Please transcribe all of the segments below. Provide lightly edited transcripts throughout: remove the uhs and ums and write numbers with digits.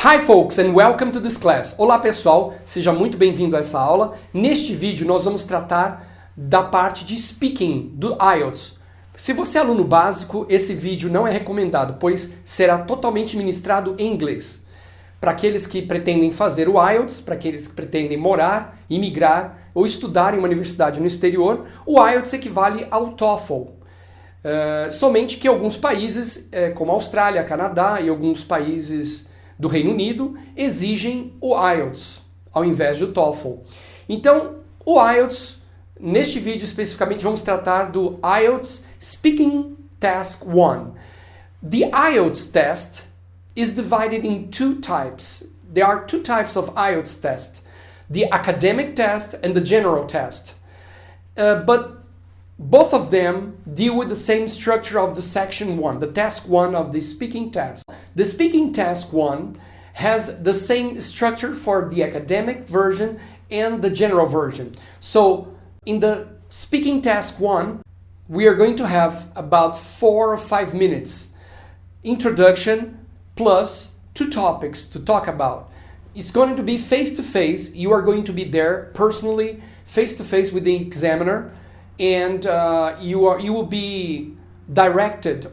Hi folks and welcome to this class. Olá pessoal, seja muito bem-vindo a essa aula. Neste vídeo nós vamos tratar da parte de speaking do IELTS. Se você é aluno básico, esse vídeo não é recomendado, pois será totalmente ministrado em inglês. Para aqueles que pretendem fazer o IELTS, para aqueles que pretendem morar, imigrar ou estudar em uma universidade no exterior, o IELTS equivale ao TOEFL. Somente que alguns países, como a Austrália, Canadá e alguns países do Reino Unido, exigem o IELTS ao invés do TOEFL. Então, o IELTS, neste vídeo especificamente, vamos tratar do IELTS Speaking Task 1. The IELTS test is divided in two types. There are two types of IELTS test, the academic test and the general test. But both of them deal with the same structure of the section 1, the task 1 of the speaking test. The speaking task 1 has the same structure for the academic version and the general version. So in the speaking task 1, we are going to have about 4 or 5 minutes introduction plus 2 topics to talk about. It's going to be face-to-face. You are going to be there personally, face-to-face with the examiner, and you will be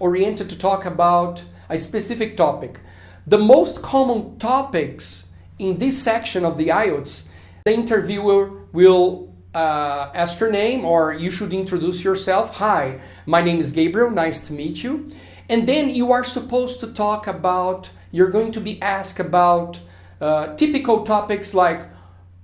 oriented to talk about a specific topic. The most common topics in this section of the IELTS, the interviewer will ask your name, or you should introduce yourself. Hi, my name is Gabriel, nice to meet you. And then you are supposed to talk about, you're going to be asked about typical topics like,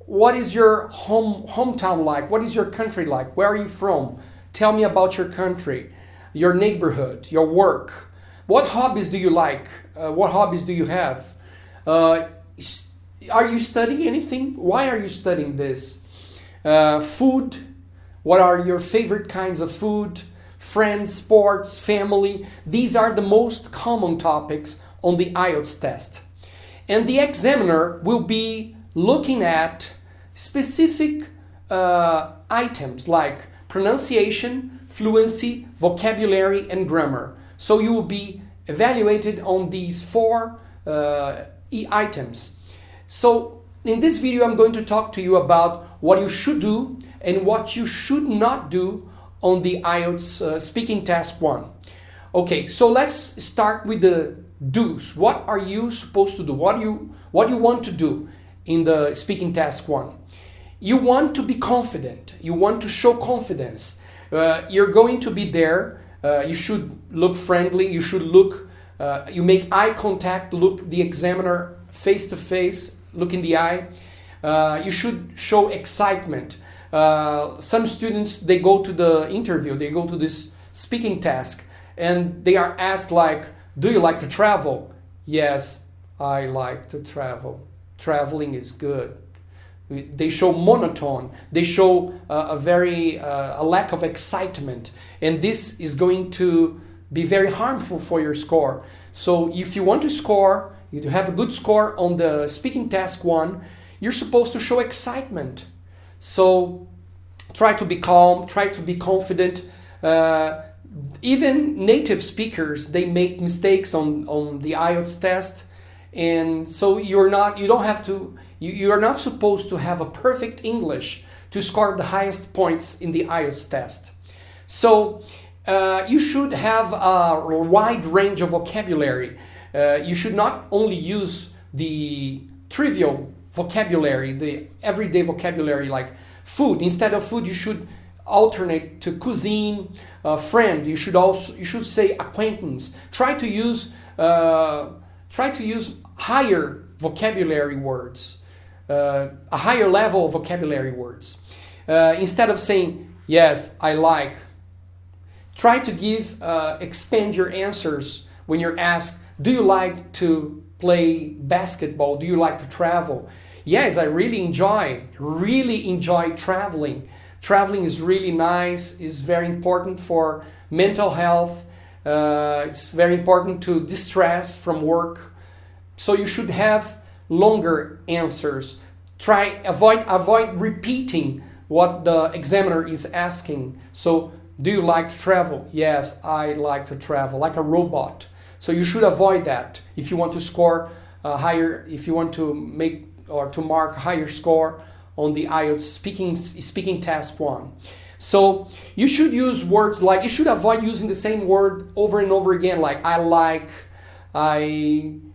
what is your hometown like? What is your country like? Where are you from? Tell me about your country, your neighborhood, your work. What hobbies do you like? What hobbies do you have? Are you studying anything? Why are you studying this? Food. What are your favorite kinds of food? Friends, sports, family. These are the most common topics on the IELTS test. And the examiner will be looking at specific items like pronunciation, fluency, vocabulary, and grammar. So you will be evaluated on these 4 items. So in this video, I'm going to talk to you about what you should do and what you should not do on the IELTS speaking task 1. Okay, so let's start with the do's. What are you supposed to do? What you want to do in the speaking task 1? You want to be confident. You want to show confidence. You're going to be there. You should look friendly. You should look, you make eye contact, look the examiner face to face, look in the eye. You should show excitement. Some students, they go to the interview, they go to this speaking task, and they are asked like, do you like to travel? Yes, I like to travel. Traveling is good. They show monotone. They show a lack of excitement, and this is going to be very harmful for your score. So if you want to score, you have a good score on the speaking task 1, you're supposed to show excitement. So try to be calm, try to be confident. Even native speakers, they make mistakes on the IELTS test, and so you are not supposed to have a perfect English to score the highest points in the IELTS test. So you should have a wide range of vocabulary. You should not only use the trivial vocabulary, the everyday vocabulary like food. Instead of food, you should alternate to cuisine, friend. You should say acquaintance. Try to use higher vocabulary words, a higher level of vocabulary words. Instead of saying yes, I like. Try to expand your answers when you're asked, do you like to play basketball? Do you like to travel? Yes, I really enjoy traveling. Traveling is really nice, is very important for mental health. It's very important to distress from work. So you should have longer answers. Avoid repeating what the examiner is asking. So, do you like to travel? Yes, I like to travel, like a robot. So you should avoid that if you want to score if you want to make or to mark a higher score on the IELTS speaking test 1. So you should use words like, you should avoid using the same word over and over again, like I like,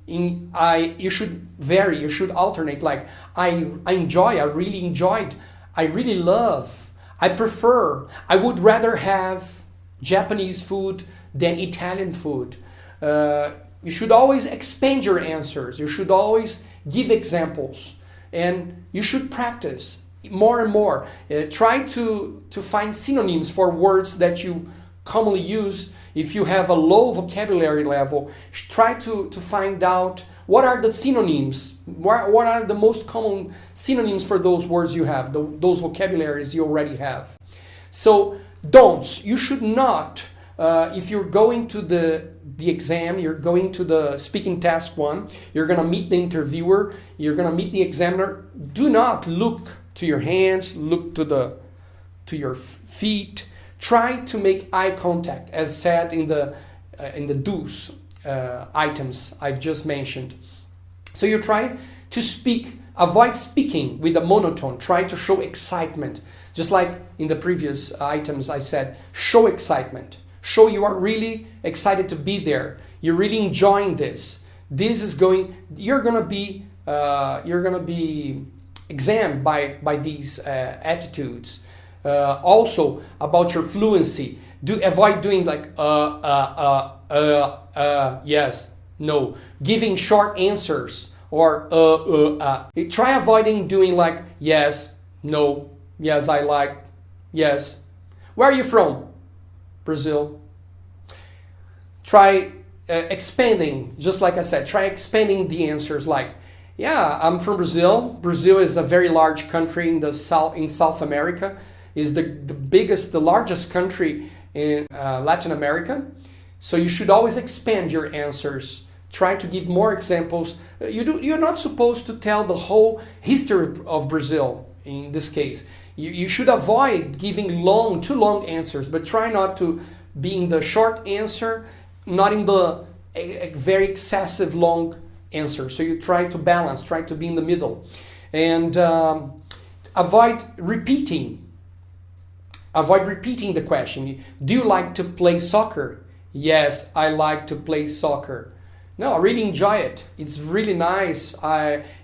you should vary, you should alternate, like I enjoy, I really enjoyed, I really love, I prefer, I would rather have Japanese food than Italian food. You should always expand your answers, you should always give examples, and you should practice more and more. Try to find synonyms for words that you commonly use. If you have a low vocabulary level, try to find out what are the synonyms, what are the most common synonyms for those words you have, those vocabularies you already have. So don'ts, you should not, if you're going to the exam, you're going to the speaking test 1, you're going to meet the interviewer, you're going to meet the examiner, do not look to your hands, look to your feet. Try to make eye contact, as said in the do's items I've just mentioned. So you try to speak, avoid speaking with a monotone. Try to show excitement, just like in the previous items I said. Show excitement. Show you are really excited to be there. You're really enjoying this. You're gonna be examined by these attitudes. Also about your fluency, avoid doing like yes, no, giving short answers, or try avoiding doing like yes, no, yes, I like, yes. Where are you from? Brazil. Try expanding, just like I said, try expanding the answers, like yeah, I'm from Brazil. Brazil is a very large country in South America. Is the largest country in Latin America. So you should always expand your answers. Try to give more examples. You're not supposed to tell the whole history of Brazil in this case. You should avoid giving too long answers, but try not to be in the short answer, not in the very excessive long answer. So you try to balance, try to be in the middle. And avoid repeating the question. Do you like to play soccer? Yes, I like to play soccer. No, I really enjoy it. It's really nice.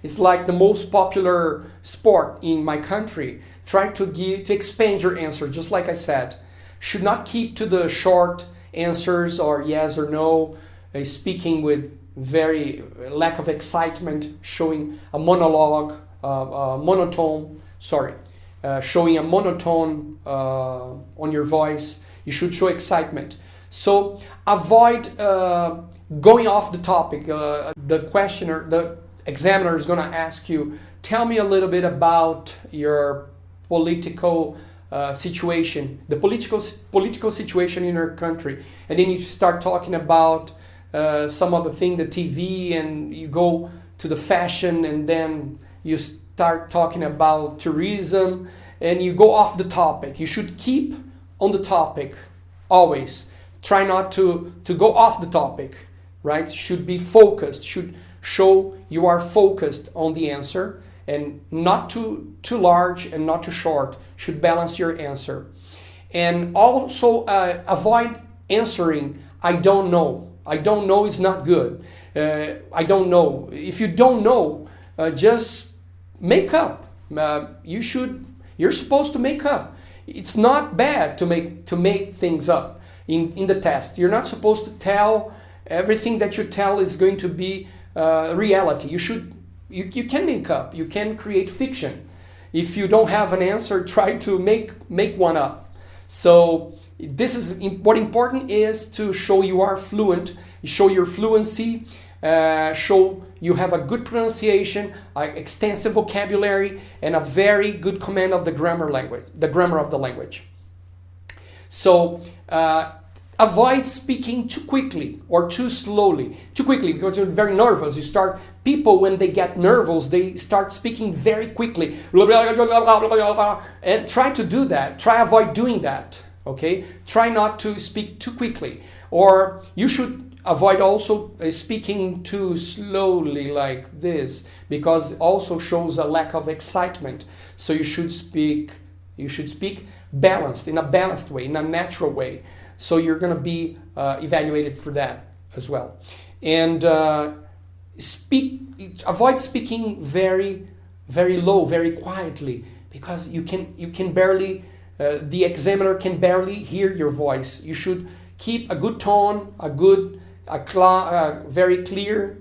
It's like the most popular sport in my country. Try to expand your answer, just like I said. Should not keep to the short answers or yes or no, speaking with very lack of excitement, showing a monotone, showing a monotone on your voice. You should show excitement. So avoid going off the topic. The examiner is going to ask you, tell me a little bit about your political situation, the political situation in your country. And then you start talking about some other thing, the TV, and you go to the fashion, and then you start talking about tourism, and you go off the topic. You should keep on the topic always. Try not to go off the topic, right? Should be focused, should show you are focused on the answer, and not too large and not too short. Should balance your answer. And also avoid answering I don't know. I don't know is not good. I don't know. If you don't know, just make up. You're supposed to make up. It's not bad to make things up in the test. You're not supposed to tell everything that you tell is going to be reality. You can make up. You can create fiction. If you don't have an answer, try to make one up. So this is what important is to show you are fluent, show your fluency, show you have a good pronunciation, extensive vocabulary, and a very good command of the grammar of the language. So avoid speaking too quickly or too slowly. Too quickly because you're very nervous. People when they get nervous, they start speaking very quickly. And try to do that. Avoid doing that. Okay? Try not to speak too quickly. Or you should avoid also speaking too slowly like this, because it also shows a lack of excitement. So you should speak balanced, in a balanced way, in a natural way. So you're going to be evaluated for that as well. And avoid speaking very, very low, very quietly, because you can barely, the examiner can barely hear your voice. You should keep a good tone, very clear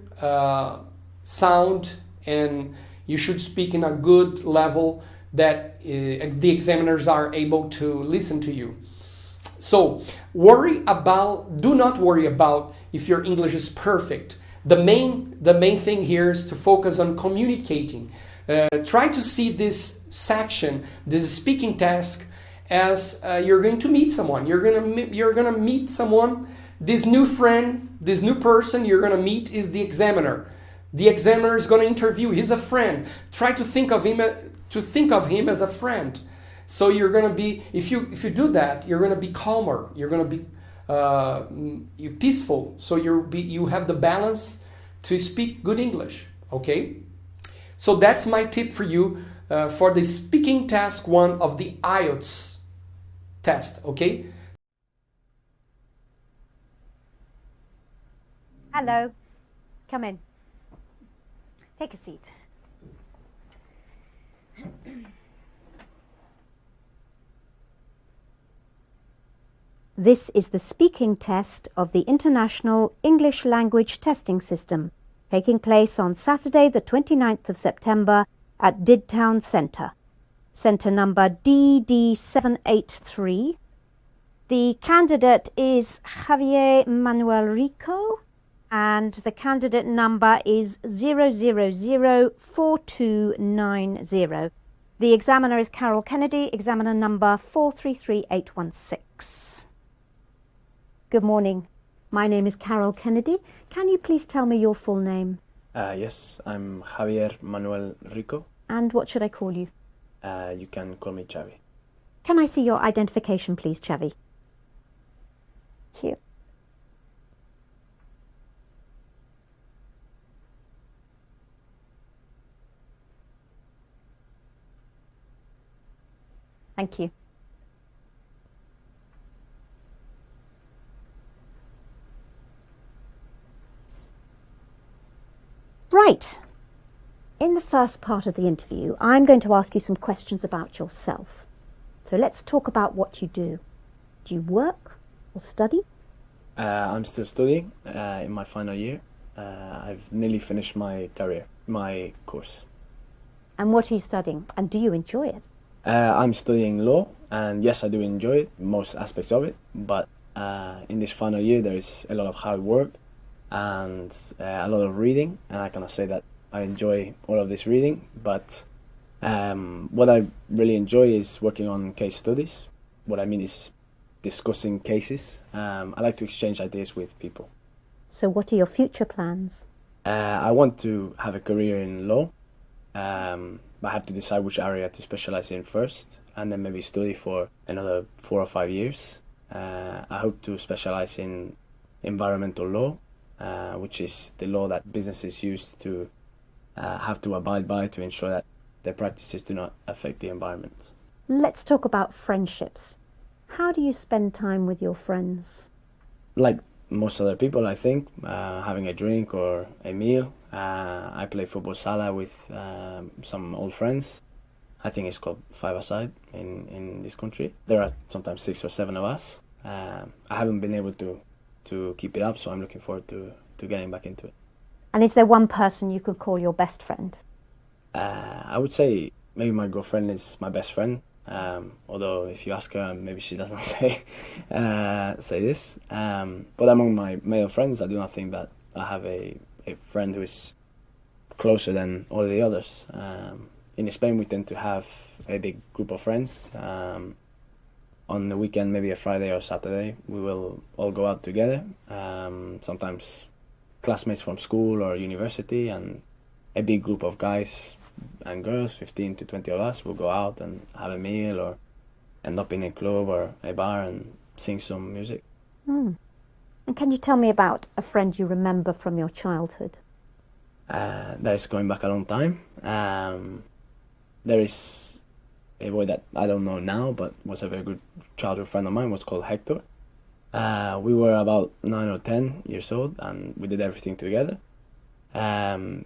sound, and you should speak in a good level that the examiners are able to listen to you. So do not worry about if your English is perfect. The main thing here is to focus on communicating. Try to see this section, this speaking task, as you're going to meet someone. You're gonna meet someone. This new friend, this new person you're gonna meet is the examiner. The examiner is gonna interview. He's a friend. Try to think of him as a friend. So you're gonna be, if you do that, you're gonna be calmer. You're gonna be peaceful. So you have the balance to speak good English. Okay. So that's my tip for you for the speaking task 1 of the IELTS test. Okay. Hello. Come in. Take a seat. This is the speaking test of the International English Language Testing System, taking place on Saturday the 29th of September at Didtown Centre. Centre number DD783. The candidate is Javier Manuel Rico, and the candidate number is 0004290. The examiner is Carol Kennedy, examiner number 433816. Good morning. My name is Carol Kennedy. Can you please tell me your full name? Yes, I'm Javier Manuel Rico. And what should I call you? You can call me Xavi. Can I see your identification, please, Xavi? Here. Thank you. Right. In the first part of the interview, I'm going to ask you some questions about yourself. So let's talk about what you do. Do you work or study? I'm still studying in my final year. I've nearly finished my course. And what are you studying? And do you enjoy it? I'm studying law, and yes, I do enjoy it, most aspects of it. But in this final year, there is a lot of hard work and a lot of reading, and I cannot say that I enjoy all of this reading, but what I really enjoy is working on case studies. What I mean is discussing cases. I like to exchange ideas with people. So what are your future plans? I want to have a career in law. I have to decide which area to specialize in first, and then maybe study for another 4 or 5 years. I hope to specialize in environmental law, which is the law that businesses use to have to abide by to ensure that their practices do not affect the environment. Let's talk about friendships. How do you spend time with your friends? Like most other people, I think, having a drink or a meal. I play football sala with some old friends. I think it's called five-a-side in this country. There are sometimes 6 or 7 of us. I haven't been able to keep it up, so I'm looking forward to getting back into it. And is there one person you could call your best friend? I would say maybe my girlfriend is my best friend. Although if you ask her, maybe she doesn't say this. But among my male friends, I do not think that I have a friend who is closer than all the others. In Spain, we tend to have a big group of friends. On the weekend, maybe a Friday or Saturday, we will all go out together. Sometimes classmates from school or university, and a big group of guys and girls, 15 to 20 of us, will go out and have a meal or end up in a club or a bar and sing some music. And can you tell me about a friend you remember from your childhood? That is going back a long time. There is a boy that I don't know now, but was a very good childhood friend of mine, was called Hector. We were about 9 or 10 years old, and we did everything together.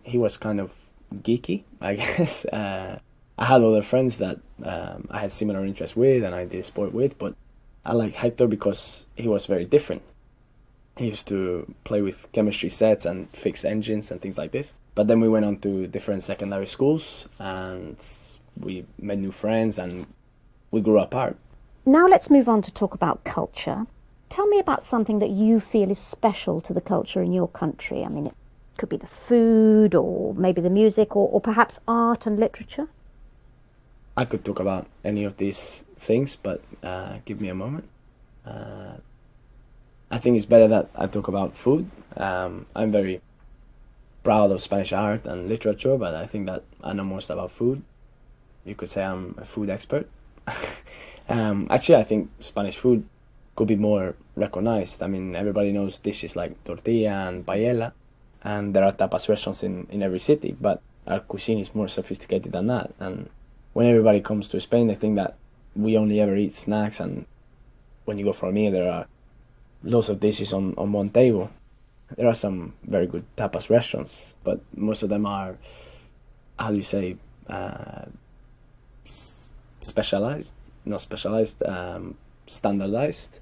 He was kind of geeky, I guess. I had other friends that I had similar interests with and I did sport with, but I like Hector because he was very different. He used to play with chemistry sets and fix engines and things like this. But then we went on to different secondary schools and we made new friends and we grew apart. Now let's move on to talk about culture. Tell me about something that you feel is special to the culture in your country. I mean, it could be the food or maybe the music or perhaps art and literature. I could talk about any of these things, but give me a moment. I think it's better that I talk about food. I'm very proud of Spanish art and literature, but I think that I know most about food. You could say I'm a food expert. Actually, I think Spanish food could be more recognized. I mean, everybody knows dishes like tortilla and paella, and there are tapas restaurants in every city, but our cuisine is more sophisticated than that. And when everybody comes to Spain, they think that we only ever eat snacks, and when you go for a meal, there are lots of dishes on one table. There are some very good tapas restaurants, but most of them are, how do you say, specialized, not specialized, standardized,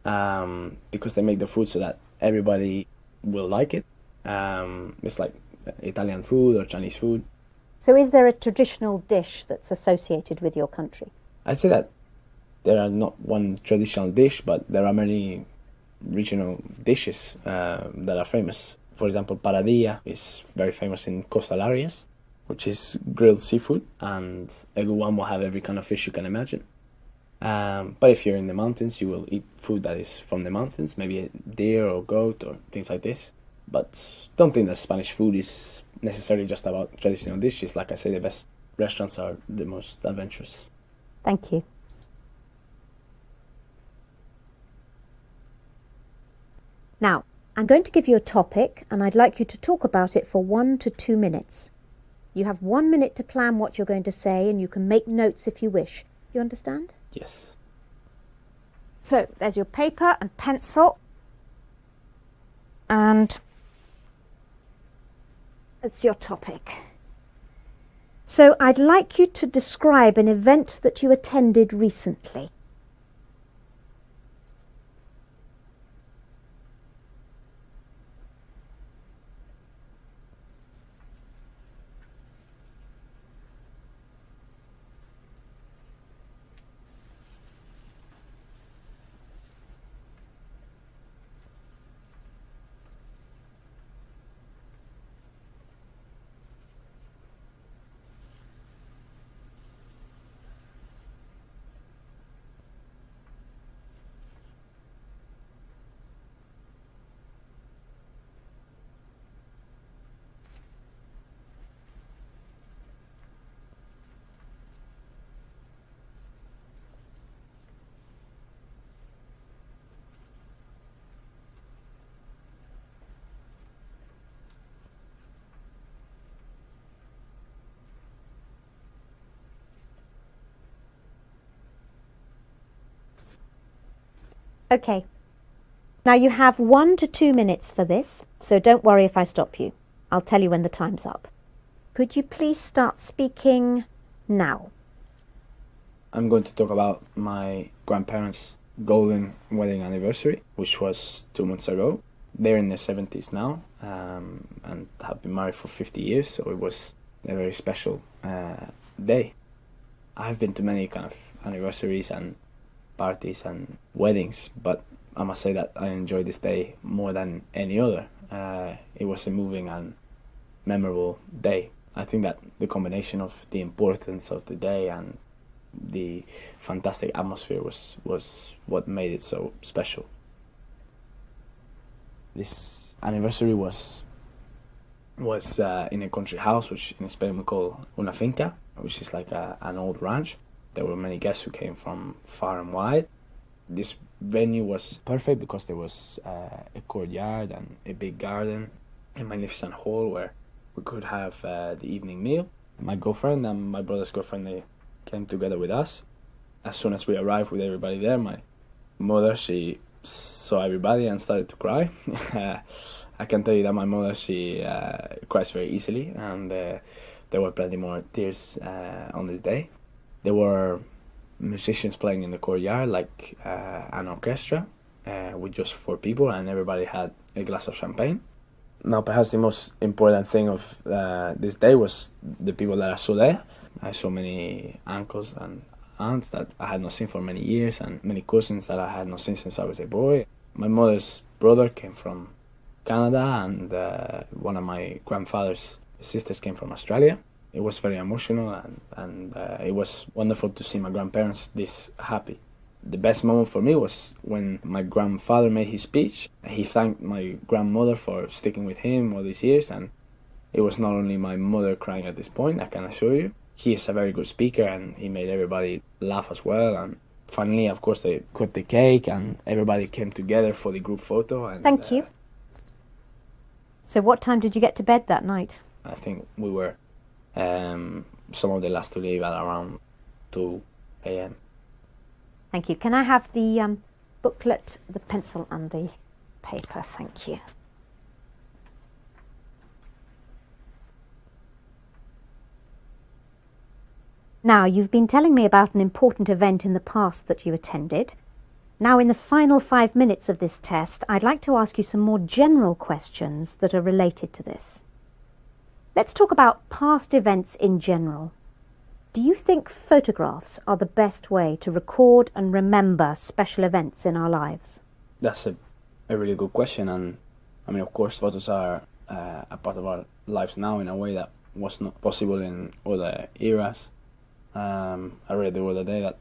because they make the food so that everybody will like it. It's like Italian food or Chinese food. So is there a traditional dish that's associated with your country? I'd say that there are not one traditional dish, but there are many regional dishes that are famous. For example, paradilla is very famous in coastal areas, which is grilled seafood, and a good one will have every kind of fish you can imagine. But if you're in the mountains, you will eat food that is from the mountains, maybe a deer or goat or things like this. But don't think that Spanish food is necessarily just about traditional dishes. Like I say, the best restaurants are the most adventurous. Thank you. Now, I'm going to give you a topic and I'd like you to talk about it for 1 to 2 minutes. You have 1 minute to plan what you're going to say and you can make notes if you wish. You understand? Yes. So, there's your paper and pencil. And it's your topic. So, I'd like you to describe an event that you attended recently. Okay. Now you have 1 to 2 minutes for this, so don't worry if I stop you. I'll tell you when the time's up. Could you please start speaking now? I'm going to talk about my grandparents' golden wedding anniversary, which was 2 months ago. They're in their 70s now and have been married for 50 years, so it was a very special day. I've been to many kind of anniversaries and parties and weddings, but I must say that I enjoyed this day more than any other. It was a moving and memorable day. I think that the combination of the importance of the day and the fantastic atmosphere was what made it so special. This anniversary was in a country house, which in Spain we call una finca, which is like an old ranch. There were many guests who came from far and wide. This venue was perfect because there was a courtyard and a big garden, a magnificent hall where we could have the evening meal. My girlfriend and my brother's girlfriend, they came together with us. As soon as we arrived with everybody there, my mother, she saw everybody and started to cry. I can tell you that my mother, she cries very easily, and there were plenty more tears on this day. There were musicians playing in the courtyard, like an orchestra with just 4 people, and everybody had a glass of champagne. Now, perhaps the most important thing of this day was the people that I saw there. I saw many uncles and aunts that I had not seen for many years, and many cousins that I had not seen since I was a boy. My mother's brother came from Canada, and one of my grandfather's sisters came from Australia. It was very emotional, and it was wonderful to see my grandparents this happy. The best moment for me was when my grandfather made his speech. He thanked my grandmother for sticking with him all these years, and it was not only my mother crying at this point, I can assure you. He is a very good speaker, and he made everybody laugh as well. And finally, of course, they cut the cake, and everybody came together for the group photo. And, Thank you. So what time did you get to bed that night? I think we were some of the last to leave at around 2 a.m. Thank you. Can I have the booklet, the pencil and the paper? Thank you. Now, you've been telling me about an important event in the past that you attended. Now, in the final 5 minutes of this test, I'd like to ask you some more general questions that are related to this. Let's talk about past events in general. Do you think photographs are the best way to record and remember special events in our lives? That's a really good question, and I mean, of course, photos are a part of our lives now in a way that was not possible in other eras. I read the other day that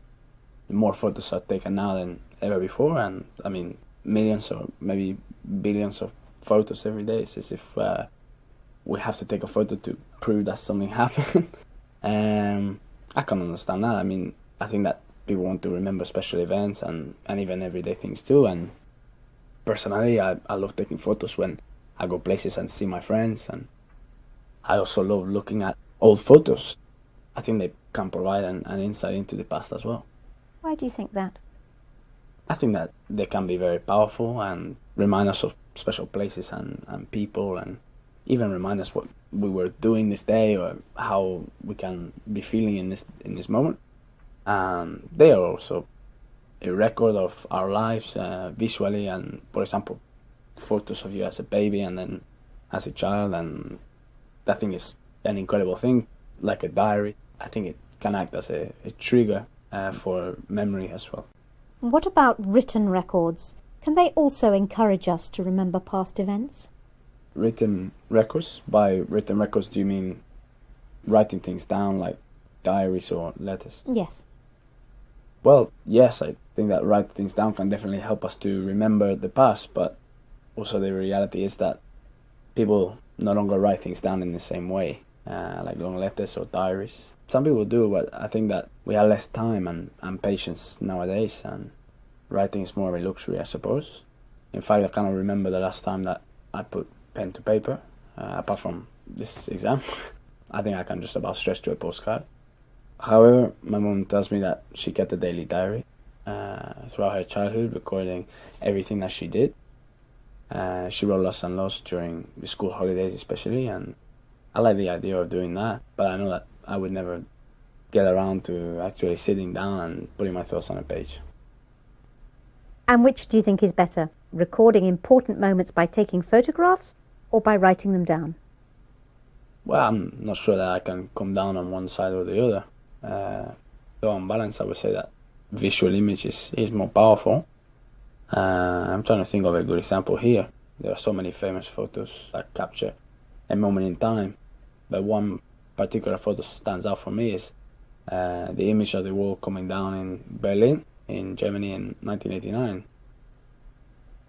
more photos are taken now than ever before, and I mean, millions or maybe billions of photos every day. It's as if we have to take a photo to prove that something happened. I can understand that. I mean, I think that people want to remember special events and even everyday things too. And personally, I love taking photos when I go places and see my friends. And I also love looking at old photos. I think they can provide an insight into the past as well. Why do you think that? I think that they can be very powerful and remind us of special places and people, and even remind us what we were doing this day or how we can be feeling in this moment. They are also a record of our lives visually, and for example, photos of you as a baby and then as a child, and that thing is an incredible thing, like a diary. I think it can act as a trigger for memory as well. What about written records? Can they also encourage us to remember past events? Written records? By written records, do you mean writing things down like diaries or letters? Yes. Well, yes, I think that writing things down can definitely help us to remember the past, but also the reality is that people no longer write things down in the same way, like long letters or diaries. Some people do, but I think that we have less time and patience nowadays, and writing is more of a luxury, I suppose. In fact, I cannot remember the last time that I put pen to paper, apart from this exam. I think I can just about stretch to a postcard. However, my mom tells me that she kept a daily diary throughout her childhood, recording everything that she did. She wrote lots and lots during the school holidays especially, and I like the idea of doing that, but I know that I would never get around to actually sitting down and putting my thoughts on a page. And which do you think is better, recording important moments by taking photographs or by writing them down? Well, I'm not sure that I can come down on one side or the other. Though on balance, I would say that visual image is more powerful. I'm trying to think of a good example here. There are so many famous photos that capture a moment in time, but one particular photo stands out for me is the image of the wall coming down in Berlin, in Germany in 1989.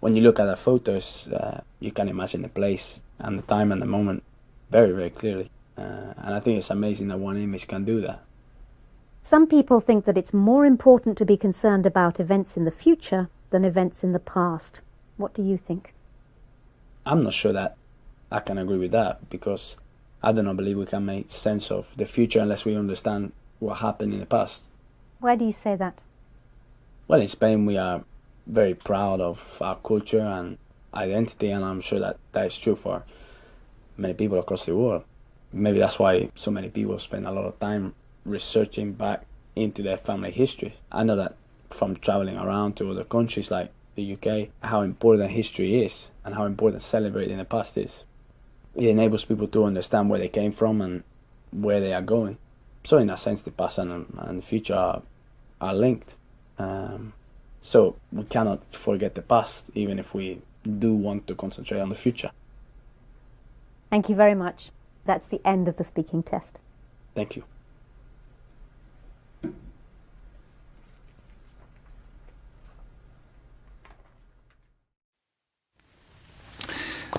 When you look at the photos, you can imagine the place and the time and the moment very, very clearly. And I think it's amazing that one image can do that. Some people think that it's more important to be concerned about events in the future than events in the past. What do you think? I'm not sure that I can agree with that, because I do not believe we can make sense of the future unless we understand what happened in the past. Why do you say that? Well, in Spain we are very proud of our culture and identity, and I'm sure that that is true for many people across the world. Maybe that's why so many people spend a lot of time researching back into their family history. I know that from traveling around to other countries like the UK, how important history is and how important celebrating the past is. It enables people to understand where they came from and where they are going. So in that sense, the past and the future are linked. So we cannot forget the past, even if we do want to concentrate on the future. Thank you very much. That's the end of the speaking test. Thank you.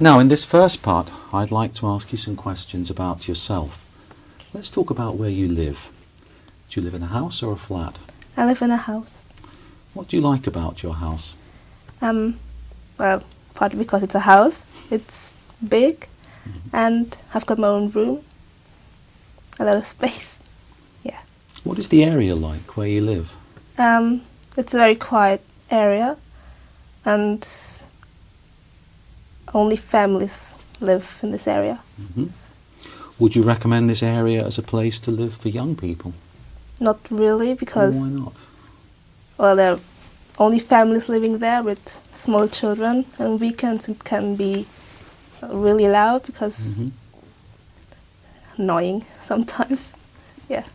Now, in this first part, I'd like to ask you some questions about yourself. Let's talk about where you live. Do you live in a house or a flat? I live in a house. What do you like about your house? Well, partly because it's a house. It's big, and I've got my own room, a lot of space. Yeah. What is the area like where you live? It's a very quiet area, and only families live in this area. Would you recommend this area as a place to live for young people? Not really, because Why not? well, there are only families living there with small children, and weekends it can be really loud because annoying sometimes. Yeah.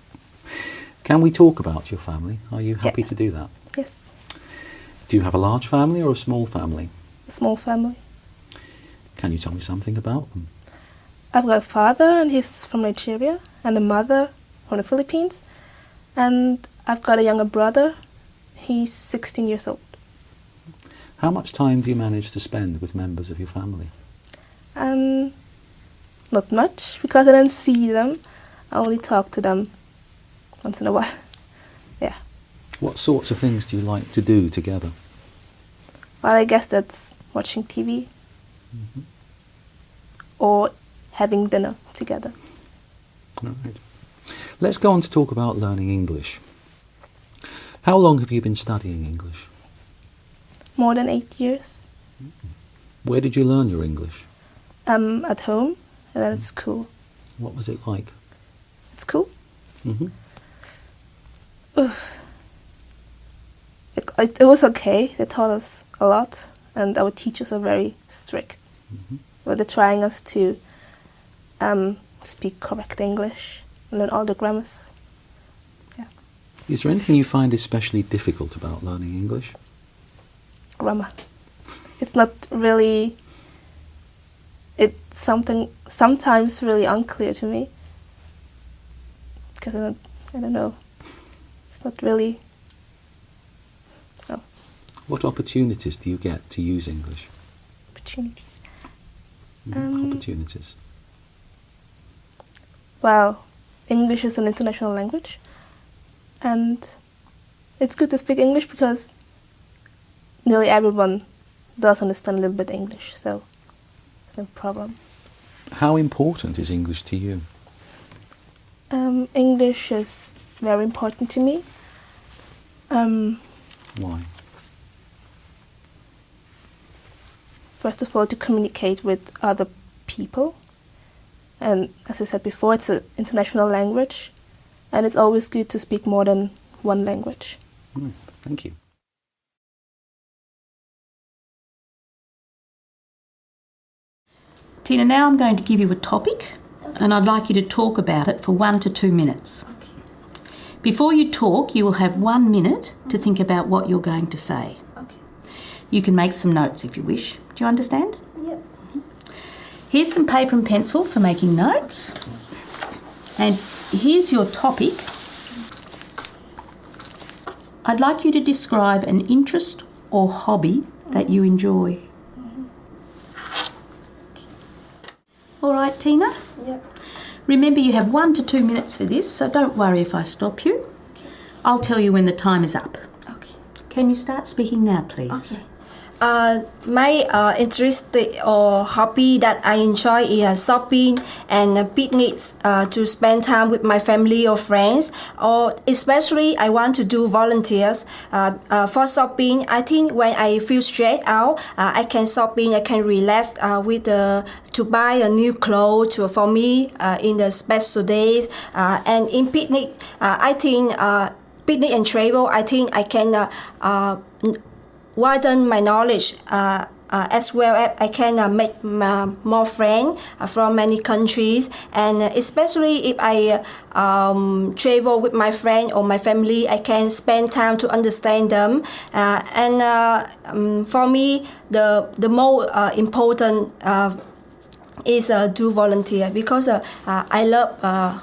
Can we talk about your family? Are you happy to do that? Yes. Do you have a large family or a small family? A small family. Can you tell me something about them? I've got a father, and he's from Nigeria, and a mother from the Philippines, and I've got a younger brother. He's 16 years old. How much time do you manage to spend with members of your family? Not much, because I don't see them. I only talk to them once in a while. Yeah. What sorts of things do you like to do together? Well, I guess that's watching TV or having dinner together. All right. Let's go on to talk about learning English. How long have you been studying English? More than 8 years. Where did you learn your English? At home, and then at school. What was it like? At school? It was okay. They taught us a lot, and our teachers are very strict. But they're trying us to speak correct English, learn all the grammars. Yeah. Is there anything you find especially difficult about learning English? Grammar. It's not really. It's sometimes really unclear to me, because I don't know. It's not really. No. What opportunities do you get to use English? Opportunities. Opportunities. Well, English is an international language, and it's good to speak English because nearly everyone does understand a little bit English, so it's no problem. How important is English to you? English is very important to me. Why? First of all, to communicate with other people. And as I said before, it's an international language, and it's always good to speak more than one language. Thank you. Tina, now I'm going to give you a topic, and I'd like you to talk about it for 1 to 2 minutes. Before you talk, you will have 1 minute to think about what you're going to say. You can make some notes if you wish. Do you understand? Yep. Here's some paper and pencil for making notes. And here's your topic. I'd like you to describe an interest or hobby that you enjoy. All right, Tina? Yep. Remember, you have 1 to 2 minutes for this, so don't worry if I stop you. I'll tell you when the time is up. Okay. Can you start speaking now, please? Okay. My interest or hobby that I enjoy is shopping and picnics to spend time with my family or friends. Or especially, I want to do volunteers for shopping. I think when I feel stressed out, I can shopping. I can relax to buy a new clothes for me in the special days. And in picnic, I think picnic and travel. I think I can widen my knowledge as well as I can make more friends from many countries, and especially if I travel with my friend or my family, I can spend time to understand them. For me, the more important is do volunteer because I love.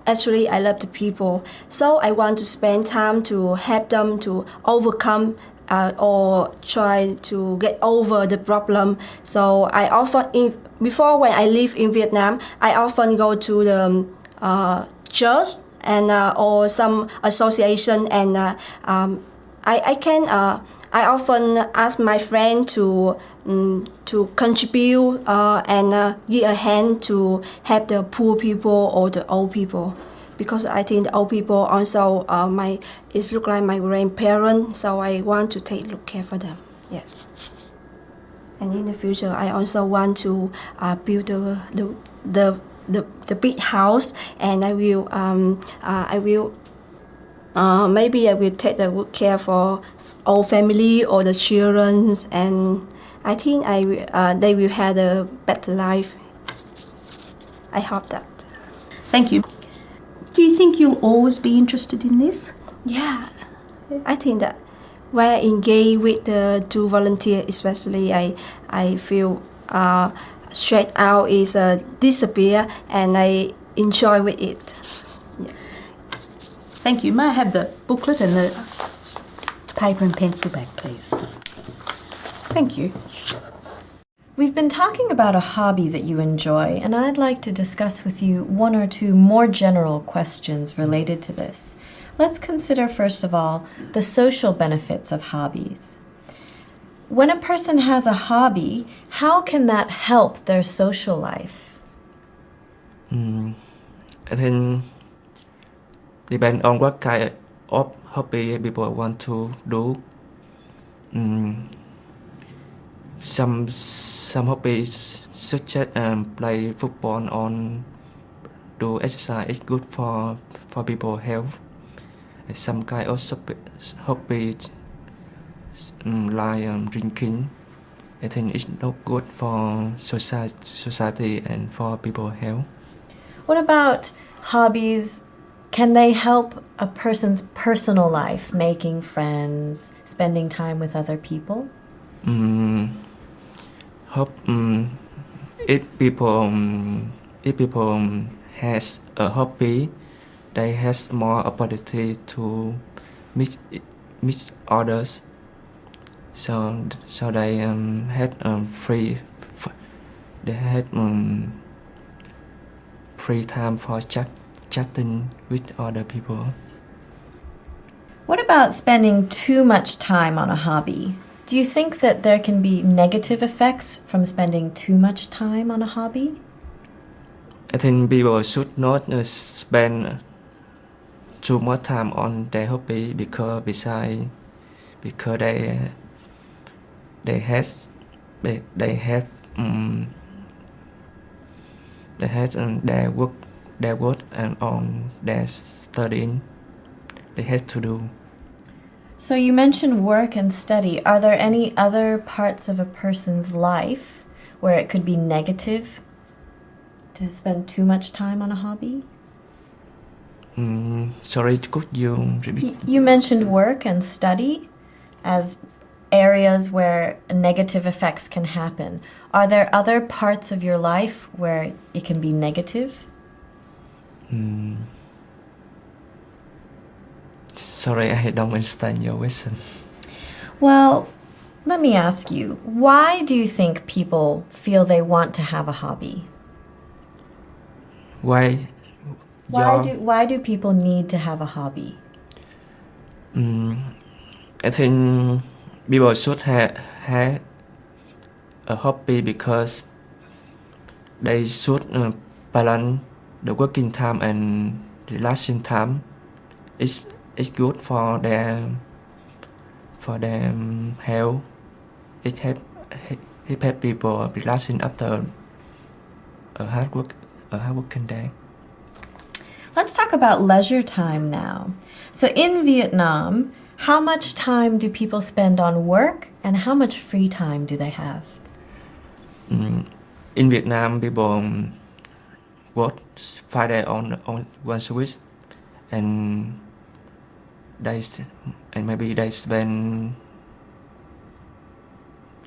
Actually, I love the people, so I want to spend time to help them to overcome or try to get over the problem. So I often, before when I live in Vietnam, I often go to the church and or some association, and I often ask my friend to contribute and give a hand to help the poor people or the old people, because I think the old people also it look like my grandparents, so I want to take care for them. Yes. And in the future, I also want to build the big house, and I will maybe I will take the good care for our family or the children, and I think they will have a better life. I hope that. Thank you. Do you think you'll always be interested in this? Yeah, I think that when I engage with the do volunteer, especially I feel straight out is disappear, and I enjoy with it. Yeah. Thank you. May I have the booklet and the paper and pencil back, please? Thank you. We've been talking about a hobby that you enjoy, and I'd like to discuss with you one or two more general questions related to this. Let's consider, first of all, the social benefits of hobbies. When a person has a hobby, how can that help their social life? I think depend on what kind of hobby people want to do. Some hobbies such as play football or do exercise is good for people's health. Some kind of hobbies like drinking, I think it's not good for society and for people's health. What about hobbies? Can they help a person's personal life, making friends, spending time with other people? If people has a hobby, they has more opportunity to meet others. So they had free time for chatting with other people. What about spending too much time on a hobby? Do you think that there can be negative effects from spending too much time on a hobby? I think people should not spend too much time on their hobby because they have their work and on their studying they have to do. So you mentioned work and study. Are there any other parts of a person's life where it could be negative to spend too much time on a hobby? Sorry, could you repeat? You mentioned work and study as areas where negative effects can happen. Are there other parts of your life where it can be negative? Sorry, I don't understand your question. Well, let me ask you, why do you think people feel they want to have a hobby? Why do people need to have a hobby? I think people should have a hobby because they should balance the working time and relaxing time. It's good for their health. It help people relaxing after a hard working day. Let's talk about leisure time now. So in Vietnam, how much time do people spend on work and how much free time do they have? In Vietnam, people work 5 days on once a week, and maybe they spend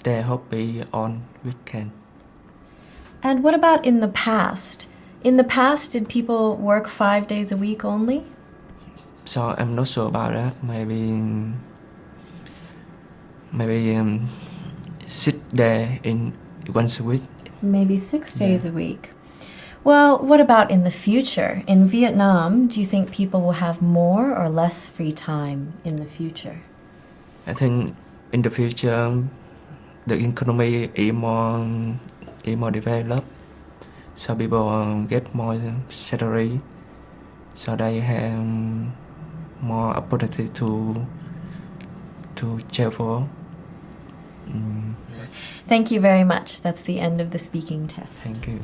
their hobby on weekend. And what about in the past? In the past, did people work 5 days a week only? So I'm not sure about that. Maybe 6 days in once a week. Maybe 6 days a week. Well, what about in the future? In Vietnam, do you think people will have more or less free time in the future? I think in the future, the economy is more developed, so people get more salary, so they have more opportunity to travel. Thank you very much. That's the end of the speaking test. Thank you.